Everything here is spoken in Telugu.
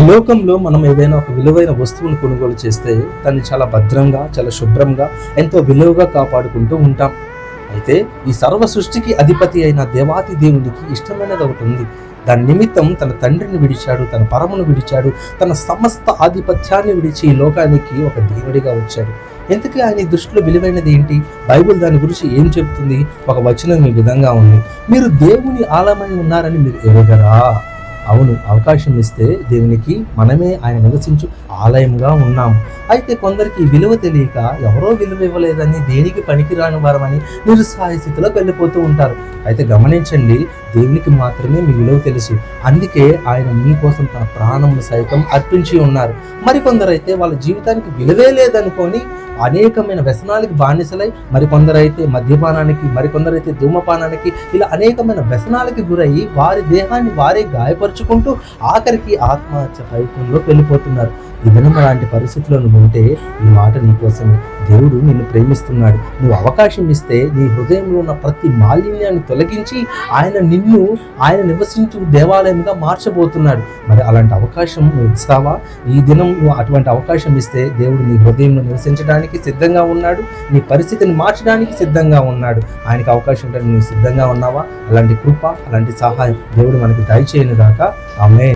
లోకంలో మనం ఏదైనా ఒక విలువైన వస్తువును కొనుగోలు చేస్తే దాన్ని చాలా భద్రంగా, చాలా శుభ్రంగా, ఎంతో విలువగా కాపాడుకుంటూ ఉంటాం. అయితే ఈ సర్వ సృష్టికి అధిపతి అయిన దేవాతి దేవునికి ఇష్టమైనది ఒకటి ఉంది. దాని నిమిత్తం తన తండ్రిని విడిచాడు, తన పరమును విడిచాడు, తన సమస్త ఆధిపత్యాన్ని విడిచి ఈ లోకానికి ఒక దేవుడిగా వచ్చాడు. ఎందుకు ఆయన ఈ దృష్టిలో విలువైనది ఏంటి? బైబిల్ దాని గురించి ఏం చెప్తుంది? ఒక వచనం ఈ విధంగా ఉంది: మీరు దేవుని ఆలయమై ఉన్నారని మీరు ఎరుగరా? అవును, అవకాశం ఇస్తే దేవునికి మనమే ఆయన నివసించు ఆలయంగా ఉన్నాము. అయితే కొందరికి విలువ తెలియక ఎవరో విలువ ఇవ్వలేదని, దేనికి పనికిరాని వారమని నిరుత్సాహ స్థితిలోకి వెళ్ళిపోతూ ఉంటారు. అయితే గమనించండి, దేవునికి మాత్రమే మీ విలువ తెలుసు. అందుకే ఆయన మీకోసం తన ప్రాణమును సైతం అర్పించి ఉన్నారు. మరికొందరైతే వాళ్ళ జీవితానికి విలువే లేదనుకొని అనేకమైన వ్యసనాలకి బానిసలై, మరికొందరైతే మద్యపానానికి, మరికొందరైతే ధూమపానానికి, ఇలా అనేకమైన వ్యసనాలకి గురయ్యి వారి దేహాన్ని వారే గాయపరుచుకుంటూ ఆఖరికి ఆత్మహత్య ప్రయత్నంలో వెళ్ళిపోతున్నారు. ఈ దినం అలాంటి పరిస్థితుల్లో నువ్వు ఉంటే ఈ మాట నీకోసమే. దేవుడు నిన్ను ప్రేమిస్తున్నాడు. నువ్వు అవకాశం ఇస్తే నీ హృదయంలో ఉన్న ప్రతి మాలిన్యాన్ని తొలగించి ఆయన నివసించు దేవాలయంగా మార్చబోతున్నాడు. మరి అలాంటి అవకాశం నువ్వు ఇస్తావా? ఈ దినం నువ్వు అటువంటి అవకాశం ఇస్తే దేవుడు నీ హృదయంలో నివసించడానికి సిద్ధంగా ఉన్నాడు. నీ పరిస్థితిని మార్చడానికి సిద్ధంగా ఉన్నాడు. ఆయనకి అవకాశం ఉంటే నువ్వు సిద్ధంగా ఉన్నావా? అలాంటి కృప, అలాంటి సహాయం దేవుడు మనకి దయచేయను గాక. ఆమేన్.